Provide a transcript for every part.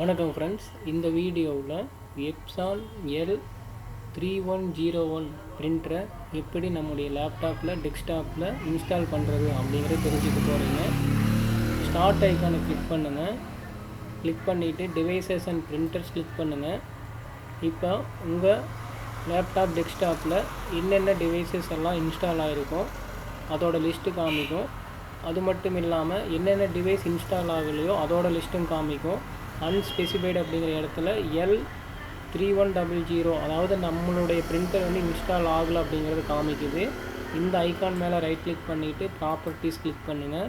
வணக்கம் ஃப்ரெண்ட்ஸ், இந்த வீடியோவில் Epson L3101 பிரிண்டரை எப்படி நம்முடைய லேப்டாப்பில் டெஸ்க்டாப்பில் இன்ஸ்டால் பண்ணுறது அப்படிங்கிறத தெரிஞ்சுக்க போகிறீங்க. ஸ்டார்ட் ஐக்கானை கிளிக் பண்ணுங்கள். கிளிக் பண்ணிவிட்டு டிவைசஸ் அண்ட் பிரிண்டர்ஸ் கிளிக் பண்ணுங்கள். இப்போ உங்கள் லேப்டாப் டெஸ்க்டாப்பில் என்னென்ன டிவைசஸ் எல்லாம் இன்ஸ்டால் ஆகிருக்கும் அதோட லிஸ்ட்டு காமிக்கும். அது மட்டும் இல்லாமல் என்னென்ன டிவைஸ் இன்ஸ்டால் ஆகலையோ அதோட லிஸ்ட்டும் காமிக்கும். அன்ஸ்பெசிஃபைடு அப்படிங்கிற இடத்துல L3100 அதாவது நம்மளுடைய பிரிண்டர் வந்து இன்ஸ்டால் ஆகலை அப்படிங்கிறது காமிக்குது. இந்த ஐக்கான் மேலே ரைட் கிளிக் பண்ணிவிட்டு ப்ராப்பர்ட்டிஸ் கிளிக் பண்ணுங்கள்.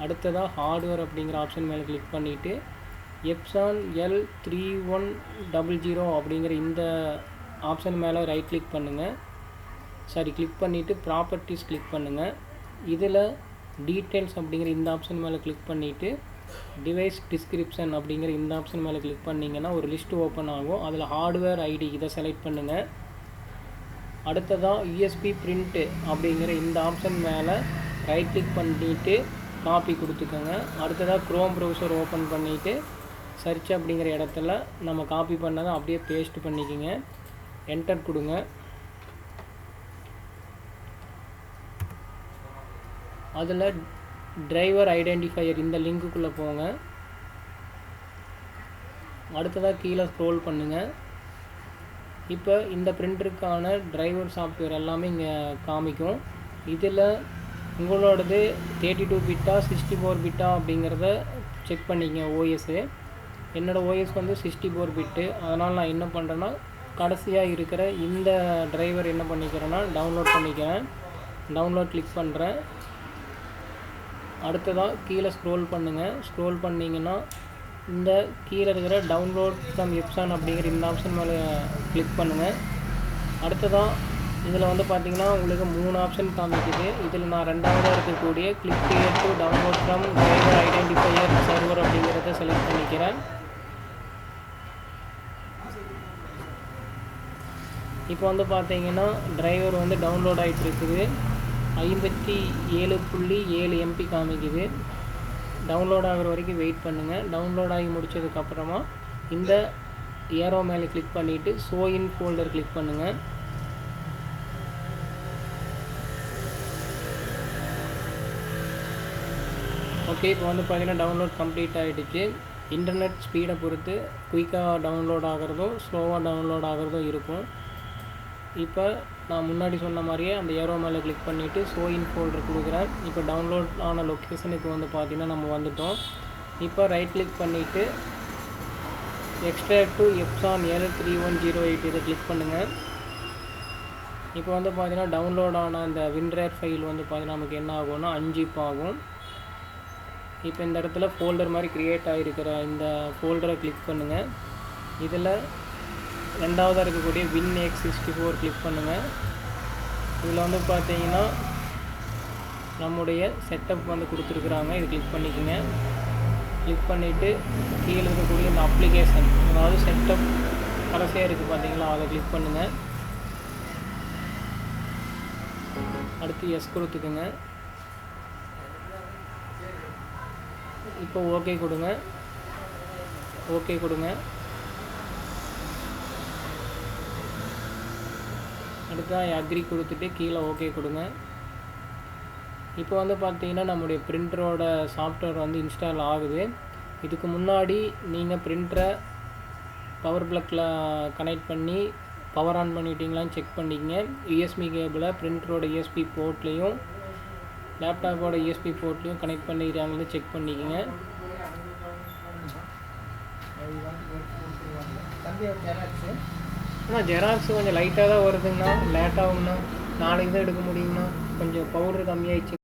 அடுத்ததாக ஹார்ட்வேர் அப்படிங்கிற ஆப்ஷன் மேலே கிளிக் பண்ணிவிட்டு Epson L3100 அப்படிங்கிற இந்த ஆப்ஷன் மேலே ரைட் கிளிக் பண்ணுங்கள். கிளிக் பண்ணிவிட்டு ப்ராப்பர்ட்டிஸ் கிளிக் பண்ணுங்கள். இதில் டீட்டெயில்ஸ் அப்படிங்கிற இந்த ஆப்ஷன் மேலே கிளிக் பண்ணிவிட்டு டிவைஸ் டிஸ்கிரிப்ஷன் அப்படிங்கிற இந்த ஆப்ஷன் மேலே கிளிக் பண்ணிங்கன்னா ஒரு லிஸ்ட்டு ஓப்பன் ஆகும். அதில் ஹார்ட்வேர் ஐடி இதை செலக்ட் பண்ணுங்கள். அடுத்ததாக யூஎஸ்பி பிரிண்ட்டு அப்படிங்கிற இந்த ஆப்ஷன் மேலே ரைட் கிளிக் பண்ணிவிட்டு காப்பி கொடுத்துக்கோங்க. அடுத்ததாக க்ரோம் ப்ரௌசர் ஓப்பன் பண்ணிவிட்டு சர்ச் அப்படிங்கிற இடத்துல நம்ம காப்பி பண்ணதை அப்படியே பேஸ்ட் பண்ணிக்கோங்க. என்டர் கொடுங்க. அதில் டிரைவர் ஐடென்டிஃபையர் இந்த லிங்க்குள்ளே போங்க. அடுத்ததாக கீழே ஸ்க்ரோல் பண்ணுங்கள். இப்போ இந்த பிரிண்டருக்கான டிரைவர் சாஃப்ட்வேர் எல்லாமே இங்கே காமிக்கும். இதில் உங்களோடது 32 பிட்டா 64 பிட்டா அப்படிங்கிறத செக் பண்ணிக்கங்க. ஓஎஸ்ஸு என்னோடய ஓஎஸ் வந்து 64 பிட்டு. அதனால் நான் என்ன பண்ணுறேன்னா கடைசியாக இருக்கிற இந்த டிரைவர் என்ன பண்ணிக்கிறேன்னா டவுன்லோட் பண்ணிக்கிறேன். டவுன்லோட் கிளிக் பண்ணுறேன். அடுத்ததாக கீழே ஸ்க்ரோல் பண்ணுங்கள். ஸ்க்ரோல் பண்ணிங்கன்னா இந்த கீழே இருக்கிற டவுன்லோட் ஃப்ரம் எப்சான் அப்படிங்கிற இந்த ஆப்ஷன் மேலே கிளிக் பண்ணுங்கள். அடுத்ததாக இதில் வந்து பார்த்திங்கன்னா உங்களுக்கு 3 ஆப்ஷன் காமிக்குது. இதில் நான் ரெண்டாவதாக இருக்கக்கூடிய click here to download from driver identifier server அப்படிங்கிறத செலக்ட் பண்ணிக்கிறேன். இப்போ வந்து பார்த்திங்கன்னா டிரைவர் வந்து டவுன்லோட் ஆகிட்டு இருக்குது. 57.7 MB காமிக்குது. டவுன்லோட் ஆகிற வரைக்கும் வெயிட் பண்ணுங்கள். டவுன்லோட் ஆகி முடித்ததுக்கப்புறமா இந்த ஏரோ மேலே கிளிக் பண்ணிவிட்டு ஷோ இன் ஃபோல்டர் கிளிக் பண்ணுங்கள். ஓகே, இப்போ வந்து பார்த்திங்கன்னா டவுன்லோட் கம்ப்ளீட் ஆகிடுச்சு. இன்டர்நெட் ஸ்பீடை பொறுத்து குயிக்காக டவுன்லோட் ஆகிறதும் ஸ்லோவாக டவுன்லோட் ஆகிறதும் இருக்கும். இப்போ நான் முன்னாடி சொன்ன மாதிரியே அந்த ஏரோ மேலே கிளிக் பண்ணிவிட்டு ஷோ இன் ஃபோல்டர் கொடுக்குறேன். இப்போ டவுன்லோட் ஆன லொக்கேஷனுக்கு வந்து பார்த்திங்கன்னா நம்ம வந்துட்டோம். இப்போ ரைட் கிளிக் பண்ணிவிட்டு எக்ஸ்ட்ராக்ட் டு Epson L3108 இதை கிளிக் பண்ணுங்கள். இப்போ வந்து பார்த்திங்கன்னா டவுன்லோட் ஆன அந்த வின்ரேர் ஃபைல் வந்து பார்த்திங்கன்னா நமக்கு என்ன ஆகும்னா 5 ஜிப் ஆகும். இப்போ இந்த இடத்துல ஃபோல்டர் மாதிரி க்ரியேட் ஆகிருக்கிற இந்த ஃபோல்டரை கிளிக் பண்ணுங்கள். இதில் ரெண்டாவதாக இருக்கக்கூடிய WinX64 கிளிக் பண்ணுங்கள். இதில் வந்து பார்த்தீங்கன்னா நம்முடைய செட்டப் வந்து கொடுத்துருக்குறாங்க. இது கிளிக் பண்ணிக்கோங்க. கிளிக் பண்ணிவிட்டு கீழே இருக்கக்கூடிய இந்த அப்ளிகேஷன் அதாவது செட்டப் கடைசியாக இருக்குது பார்த்தீங்களா, அதை கிளிக் பண்ணுங்கள். அடுத்து எஸ் கொடுத்துக்குங்க. இப்போ ஓகே கொடுங்க. ஓகே கொடுங்க. அடுத்ததாக அக்ரி கொடுத்துட்டு கீழே ஓகே கொடுங்க. இப்போ வந்து பார்த்திங்கன்னா நம்முடைய பிரிண்டரோட சாஃப்ட்வேர் வந்து இன்ஸ்டால் ஆகுது. இதுக்கு முன்னாடி நீங்கள் பிரிண்டரை பவர் ப்ளக்கில் கனெக்ட் பண்ணி பவர் ஆன் பண்ணிட்டீங்களான்னு செக் பண்ணிக்கங்க. யூஎஸ்பி கேபிளை பிரிண்டரோட யூஎஸ்பி போர்ட்லேயும் லேப்டாப்போட யூஎஸ்பி போர்ட்லேயும் கனெக்ட் பண்ணிக்கிறாங்களே செக் பண்ணிக்கோங்க. ஆனால் ஜெராக்ஸ் கொஞ்சம் லைட்டாக தான் வருதுங்கண்ணா. லேட்டாகும்ண்ணா. நாளைக்கு தான் எடுக்க முடியுங்கண்ணா. கொஞ்சம் பவுடர் கம்மியாகிடுச்சு.